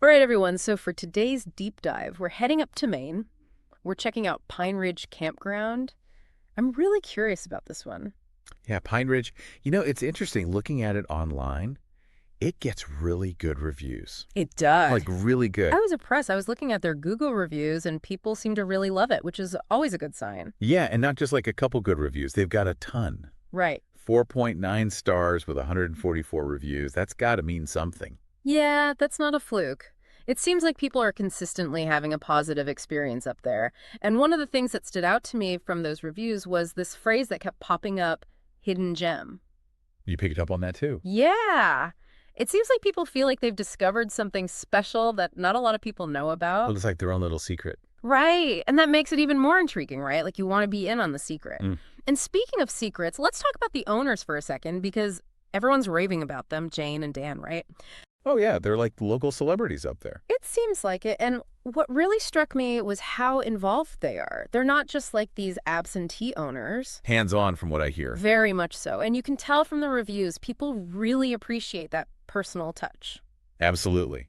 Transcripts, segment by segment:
All right, everyone. So for today's deep dive, we're heading up to Maine. We're checking out Pine Ridge Campground. I'm really curious about this one. Yeah, Pine Ridge. It's interesting looking at it online. It gets really good reviews. It does. Like really I good. was impressed. I was looking at their Google reviews, and people seem to really love it, which is always a good sign. Yeah, and not just like a couple good reviews. They've got a ton. Right. 4.9 stars with 144 reviews. That's got to mean something. Yeah, that's not a fluke. It seems like people are consistently having a positive experience up there. And one of the things that stood out to me from those reviews was this phrase that kept popping up, hidden gem. You picked up on that too. Yeah. It seems like people feel like they've discovered something special that not a lot of people know about. Well, it's like their own little secret. Right. And that makes it even more intriguing, right? Like you want to be in on the secret. Mm. And speaking of secrets, let's talk about the owners for a second because everyone's raving about them, Jane and Dan, right? Oh, yeah, they're like local celebrities up there. It seems like it. And what really struck me was how involved they are. They're not just like these absentee owners. Hands-on from what I hear. Very much so. And you can tell from the reviews, people really appreciate that personal touch. Absolutely.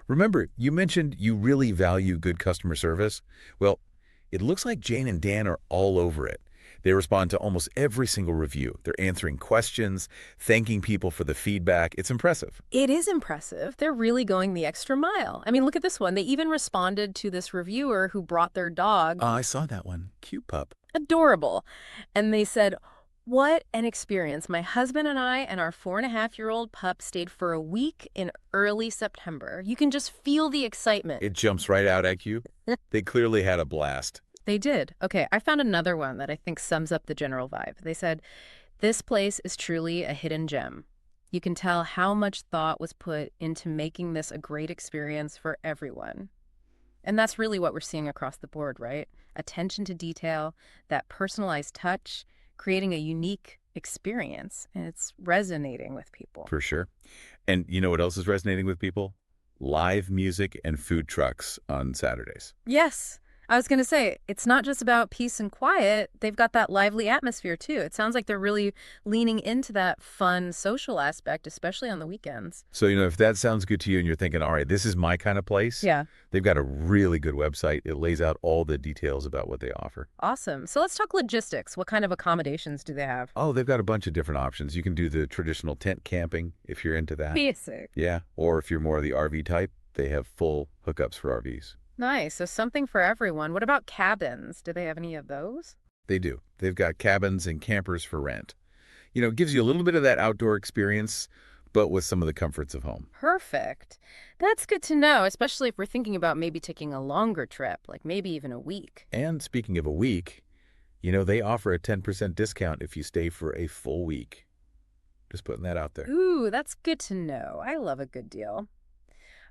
Remember, you mentioned you really value good customer service. Well, it looks like Jane and Dan are all over it. They respond to almost every single review. They're answering questions, thanking people for the feedback. It's impressive. It is impressive. They're really going the extra mile. I mean, look at this one. They even responded to this reviewer who brought their dog. I saw that one. Cute pup. Adorable. And they said, what an experience. My husband and I and our 4.5-year-old pup stayed for a week in early September. You can just feel the excitement. It jumps right out at you. They clearly had a blast. They did. Okay, I found another one that I think sums up the general vibe. They said, this place is truly a hidden gem. You can tell how much thought was put into making this a great experience for everyone. And that's really what we're seeing across the board, right? Attention to detail, that personalized touch, creating a unique experience, and it's resonating with people. For sure. And you know what else is resonating with people? Live music and food trucks on Saturdays. Yes. I was going to say, it's not just about peace and quiet. They've got that lively atmosphere, too. It sounds like they're really leaning into that fun social aspect, especially on the weekends. So, if that sounds good to you and you're thinking, all right, this is my kind of place, Yeah. they've got a really good website. It lays out all the details about what they offer. Awesome. So let's talk logistics. What kind of accommodations do they have? Oh, they've got a bunch of different options. You can do the traditional tent camping if you're into that. Basic. Yeah. Or if you're more of the RV type, they have full hookups for RVs. Nice. So something for everyone. What about cabins? Do they have any of those? They do. They've got cabins and campers for rent. It gives you a little bit of that outdoor experience, but with some of the comforts of home. Perfect. That's good to know, especially if we're thinking about maybe taking a longer trip, like maybe even a week. And speaking of a week, they offer a 10% discount if you stay for a full week. Just putting that out there. Ooh, that's good to know. I love a good deal.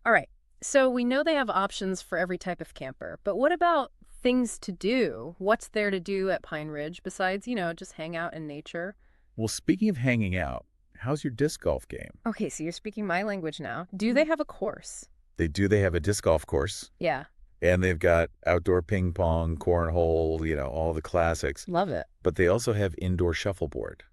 All right. So we know they have options for every type of camper, but what about things to do? What's there to do at Pine Ridge besides, just hang out in nature? Well, speaking of hanging out, how's your disc golf game? Okay, so you're speaking my language now. Do they have a course? They do. They have a disc golf course. Yeah. And they've got outdoor ping pong, cornhole, all the classics. Love it. But they also have indoor shuffleboard.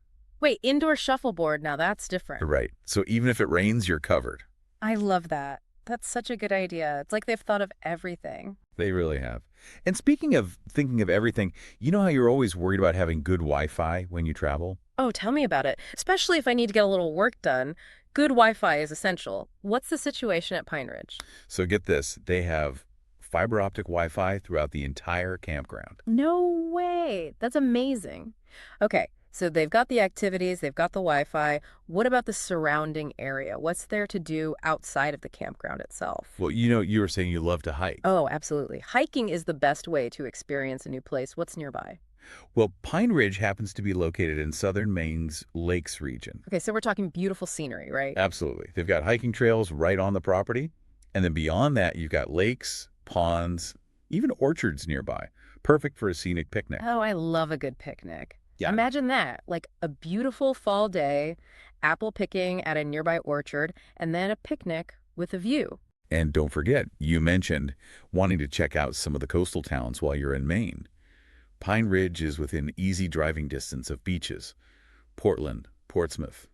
Wait, indoor shuffleboard. Now that's different. Right. So even if it rains, you're covered. I love that. That's such a good idea. It's like they've thought of everything. They really have. And speaking of thinking of everything, you know how you're always worried about having good Wi-Fi when you travel? Oh, tell me about it. Especially if I need to get a little work done. Good Wi-Fi is essential. What's the situation at Pine Ridge? So get this, they have fiber optic Wi-Fi throughout the entire campground. No way. That's amazing. Okay, so they've got the activities, they've got the Wi-Fi. What about the surrounding area? What's there to do outside of the campground itself? Well, you were saying you love to hike. Oh, absolutely. Hiking is the best way to experience a new place. What's nearby? Well, Pine Ridge happens to be located in southern Maine's Lakes region. Okay, so we're talking beautiful scenery, right? Absolutely. They've got hiking trails right on the property. And then beyond that, you've got lakes, ponds, even orchards nearby. Perfect for a scenic picnic. Oh, I love a good picnic. Yeah. Imagine that, like a beautiful fall day, apple picking at a nearby orchard, and then a picnic with a view. And don't forget, you mentioned wanting to check out some of the coastal towns while you're in Maine. Pine Ridge is within easy driving distance of beaches, Portland, Portsmouth,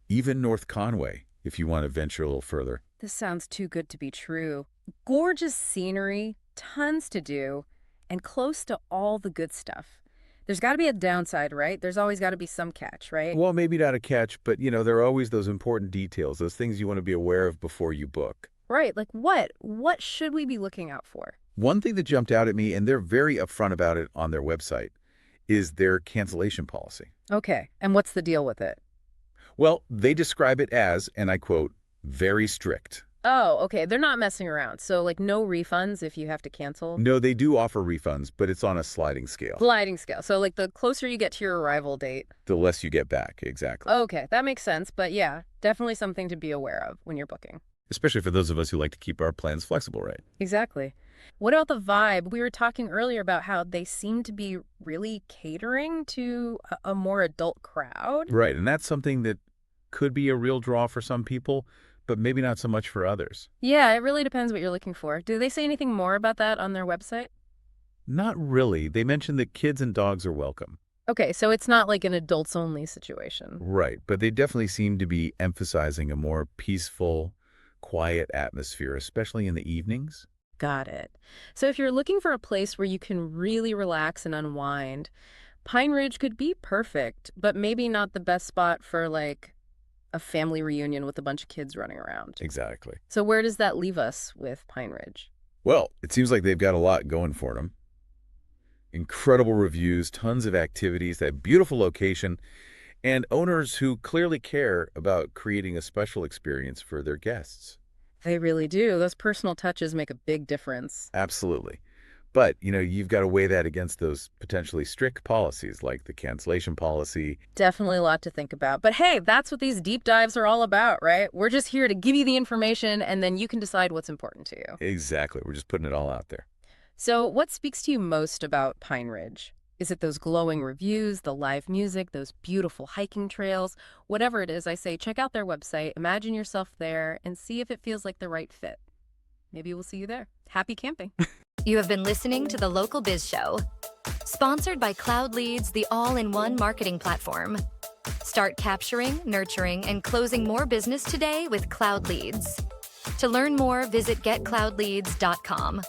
even North Conway, if you want to venture a little further. This sounds too good to be true. Gorgeous scenery, tons to do, and close to all the good stuff. There's got to be a downside, right? There's always got to be some catch, right? Well, maybe not a catch, but there are always those important details, those things you want to be aware of before you book. Right, like what? What should we be looking out for? One thing that jumped out at me, and they're very upfront about it on their website, is their cancellation policy. Okay, and what's the deal with it? Well, they describe it as, and I quote, very strict. Oh, okay, they're not messing around. So, like, no refunds if you have to cancel? No, they do offer refunds, but it's on a sliding scale. Sliding scale. So, like, the closer you get to your arrival date. The less you get back, exactly. Okay, that makes sense. But yeah, definitely something to be aware of when you're booking. Especially for those of us who like to keep our plans flexible, right? Exactly. What about the vibe? We were talking earlier about how they seem to be really catering to a more adult crowd. Right, and that's something that could be a real draw for some people, but maybe not so much for others. Yeah, it really depends what you're looking for. Do they say anything more about that on their website? Not really. They mentioned that kids and dogs are welcome. Okay, so it's not like an adults-only situation. Right, but they definitely seem to be emphasizing a more peaceful, quiet atmosphere, especially in the evenings. Got it. So if you're looking for a place where you can really relax and unwind, Pine Ridge could be perfect, but maybe not the best spot for like a family reunion with a bunch of kids running around. Exactly. So where does that leave us with Pine Ridge? Well, it seems like they've got a lot going for them. Incredible reviews, tons of activities, that beautiful location, and owners who clearly care about creating a special experience for their guests. They really do. Those personal touches make a big difference. Absolutely. But, you've got to weigh that against those potentially strict policies like the cancellation policy. Definitely a lot to think about. But hey, that's what these deep dives are all about, right? We're just here to give you the information and then you can decide what's important to you. Exactly. We're just putting it all out there. So what speaks to you most about Pine Ridge? Is it those glowing reviews, the live music, those beautiful hiking trails? Whatever it is, I say check out their website, imagine yourself there, and see if it feels like the right fit. Maybe we'll see you there. Happy camping. You have been listening to The Local Biz Show, sponsored by Cloud Leads, the all-in-one marketing platform. Start capturing, nurturing, and closing more business today with Cloud Leads. To learn more, visit getcloudleads.com.